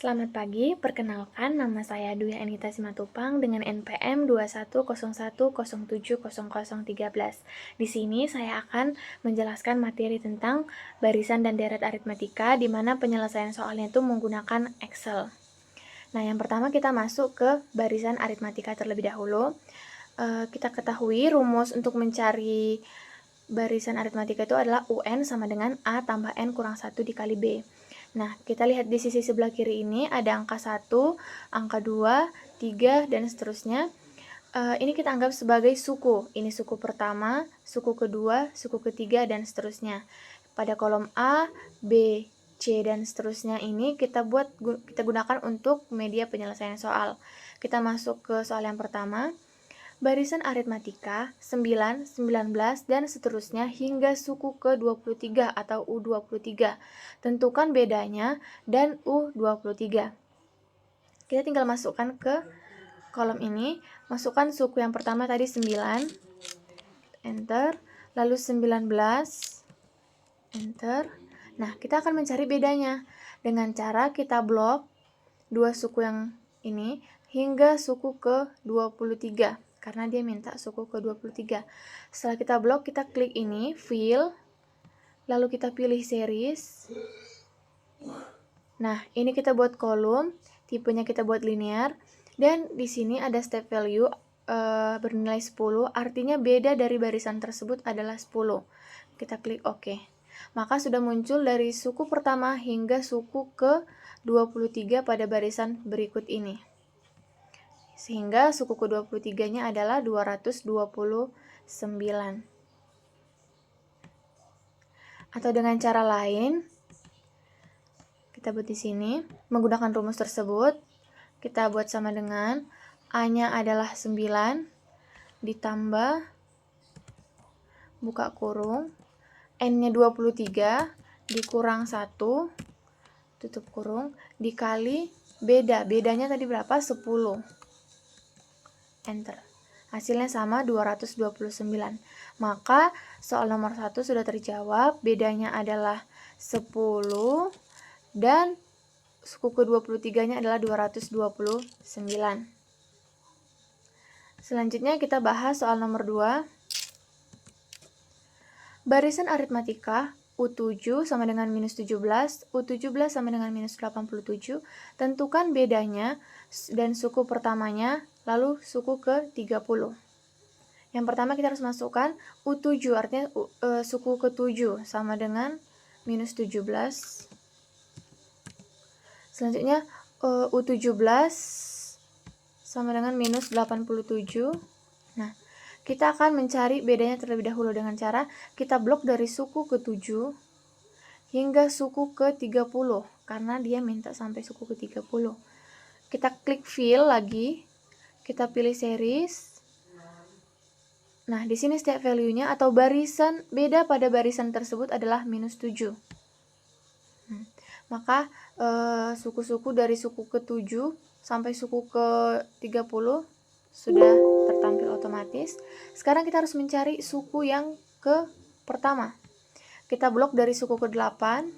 Selamat pagi, perkenalkan nama saya Dwi Anita Simatupang dengan NPM 2101070013. Di sini saya akan menjelaskan materi tentang barisan dan deret aritmatika di mana penyelesaian soalnya itu menggunakan Excel. Nah, yang pertama kita masuk ke barisan aritmatika terlebih dahulu. Kita ketahui rumus untuk mencari barisan aritmatika itu adalah UN sama dengan A tambah N kurang 1 dikali B. Nah, kita lihat di sisi sebelah kiri ini ada angka 1, angka 2, 3, dan seterusnya. Ini kita anggap sebagai suku. Ini suku pertama, suku kedua, suku ketiga, dan seterusnya. Pada kolom A, B, C, dan seterusnya ini kita gunakan untuk media penyelesaian soal. Kita masuk ke soal yang pertama. Barisan aritmatika 9, 19, dan seterusnya hingga suku ke-23 atau U23. Tentukan bedanya dan U23. Kita tinggal masukkan ke kolom ini. Masukkan suku yang pertama tadi 9, enter, lalu 19, enter. Nah, kita akan mencari bedanya dengan cara kita blok dua suku yang ini hingga suku ke-23. Karena dia minta suku ke-23. Setelah kita blok, kita klik ini, fill, lalu kita pilih series. Nah, ini kita buat kolom, tipenya kita buat linear, dan di sini ada step value bernilai 10, artinya beda dari barisan tersebut adalah 10. Kita klik OK. Maka sudah muncul dari suku pertama hingga suku ke-23 pada barisan berikut ini. Sehingga suku ke-23-nya adalah 229. Atau dengan cara lain, kita buat di sini, menggunakan rumus tersebut, kita buat sama dengan A-nya adalah 9, ditambah, buka kurung, N-nya 23, dikurang 1, tutup kurung, dikali bedanya tadi berapa? 10. Enter. Hasilnya sama 229. Maka soal nomor 1 sudah terjawab, bedanya adalah 10 dan suku ke-23-nya adalah 229. Selanjutnya kita bahas soal nomor 2. Barisan aritmatika U7 sama dengan minus 17, U17 sama dengan minus 87, tentukan bedanya dan suku pertamanya, lalu suku ke-30. Yang pertama kita harus masukkan U7, artinya suku ke-7 sama dengan minus 17. Selanjutnya U17 sama dengan minus 87. Nah, kita akan mencari bedanya terlebih dahulu dengan cara kita blok dari suku ke-7 hingga suku ke-30, karena dia minta sampai suku ke-30. Kita klik fill lagi, kita pilih series. Nah, di sini step value-nya atau barisan beda pada barisan tersebut adalah minus 7. Maka suku-suku dari suku ke-7 sampai suku ke-30 sudah tertampil otomatis. Sekarang kita harus mencari suku yang ke pertama. Kita blok dari suku ke-8,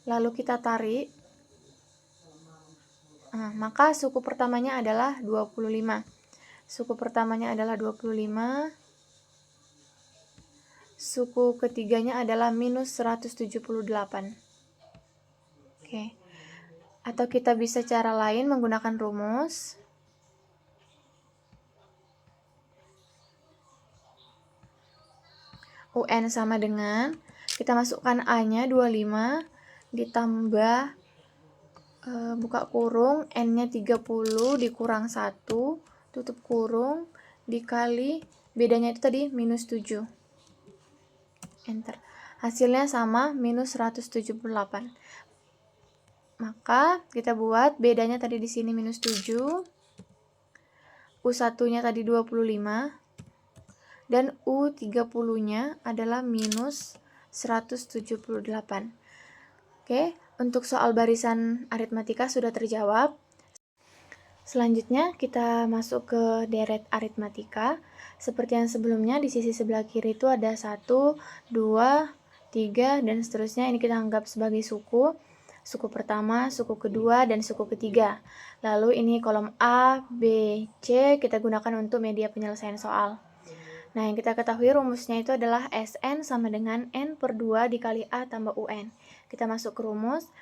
lalu kita tarik. Maka suku pertamanya adalah 25. Suku pertamanya adalah 25. Suku ketiganya adalah minus 178. Oke. Atau kita bisa cara lain menggunakan rumus. UN sama dengan, kita masukkan A-nya 25, ditambah buka kurung, N-nya 30, dikurang 1, tutup kurung, dikali, bedanya itu tadi minus 7. Enter. Hasilnya sama, minus 178. Maka kita buat bedanya tadi di sini minus 7, U1-nya tadi 25, dan U30-nya adalah minus 178. Oke, untuk soal barisan aritmatika sudah terjawab. Selanjutnya kita masuk ke deret aritmatika. Seperti yang sebelumnya, di sisi sebelah kiri itu ada 1, 2, 3, dan seterusnya. Ini kita anggap sebagai suku. suku pertama, suku kedua, dan suku ketiga. Lalu ini kolom A, B, C kita gunakan untuk media penyelesaian soal. Nah, yang kita ketahui rumusnya itu adalah Sn sama dengan N per 2 dikali A tambah UN. Kita masuk ke rumus.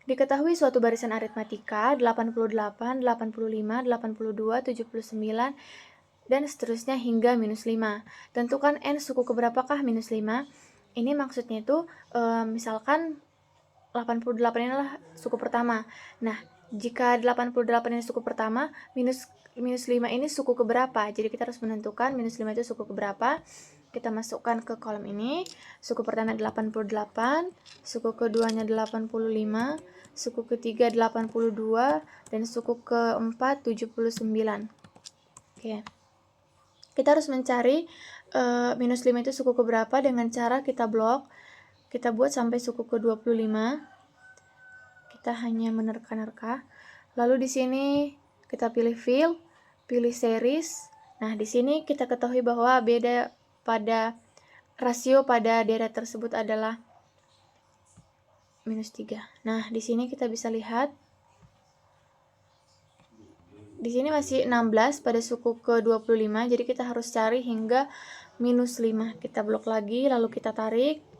Diketahui suatu barisan aritmatika 88, 85, 82, 79, dan seterusnya hingga minus 5. Tentukan N suku keberapakah minus 5? Ini maksudnya itu misalkan 88 ini adalah suku pertama. Nah, jika 88 ini suku pertama, minus 5 ini suku keberapa? Jadi kita harus menentukan minus 5 itu suku keberapa. Kita masukkan ke kolom ini. Suku pertama 88, suku keduanya 85, suku ketiga 82, dan suku keempat 79. Oke. Kita harus mencari minus 5 itu suku keberapa dengan cara kita blok. Kita buat sampai suku ke-25. Kita hanya menerka-nerka. Lalu di sini kita pilih fill, pilih series. Nah, di sini kita ketahui bahwa beda pada rasio pada deret tersebut adalah minus 3. Nah, di sini kita bisa lihat di sini masih 16 pada suku ke-25, jadi kita harus cari hingga minus 5. Kita blok lagi, lalu kita tarik.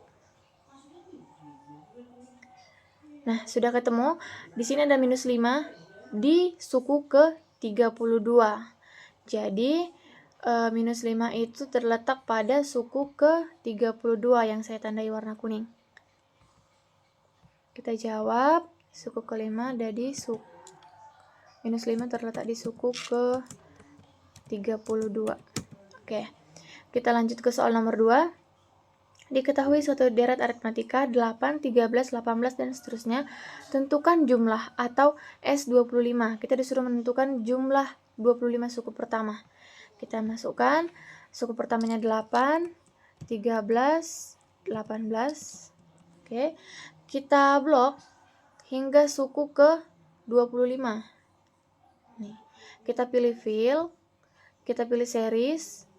Nah, sudah ketemu. Di sini ada minus 5 di suku ke-32. Jadi, minus 5 itu terletak pada suku ke-32 yang saya tandai warna kuning. Kita jawab, suku ke-5 ada di suku. Minus 5 terletak di suku ke-32. Oke, kita lanjut ke soal nomor 2. Diketahui suatu deret aritmatika 8, 13, 18, dan seterusnya. Tentukan jumlah atau S25. Kita disuruh menentukan jumlah 25 suku pertama. Kita masukkan suku pertamanya 8, 13, 18. Oke. Kita blok hingga suku ke 25. Nih. Kita pilih fill, kita pilih series.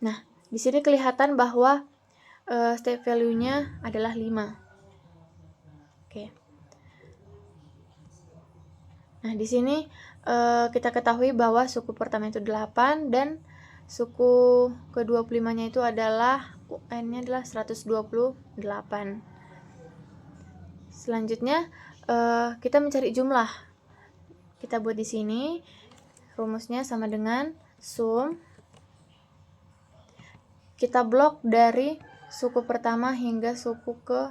Nah, di sini kelihatan bahwa step value-nya adalah 5. Oke. Nah, di sini kita ketahui bahwa suku pertama itu 8 dan suku ke-25-nya itu adalah UN-nya adalah 128. Selanjutnya kita mencari jumlah. Kita buat di sini rumusnya sama dengan sum. Kita blok dari suku pertama hingga suku ke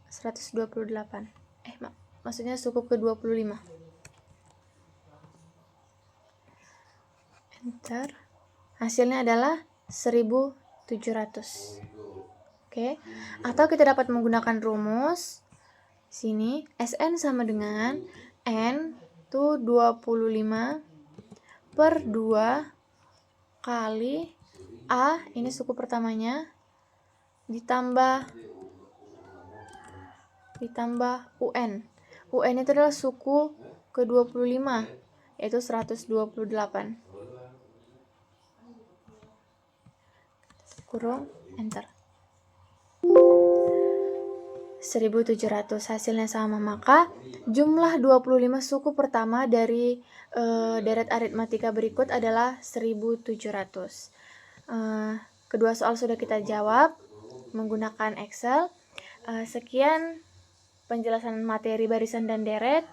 128. Maksudnya suku ke 25. Enter. Hasilnya adalah 1700. Oke. Atau kita dapat menggunakan rumus sini Sn sama dengan N itu 25 per 2 kali A, ini suku pertamanya, ditambah UN. UN itu adalah suku ke-25, yaitu 128. Kurung, enter. 1700 hasilnya sama, maka jumlah 25 suku pertama dari deret aritmatika berikut adalah 1700. Kedua soal sudah kita jawab menggunakan Excel. Sekian penjelasan materi barisan dan deret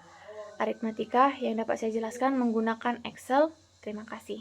aritmatika yang dapat saya jelaskan menggunakan Excel. Terima kasih.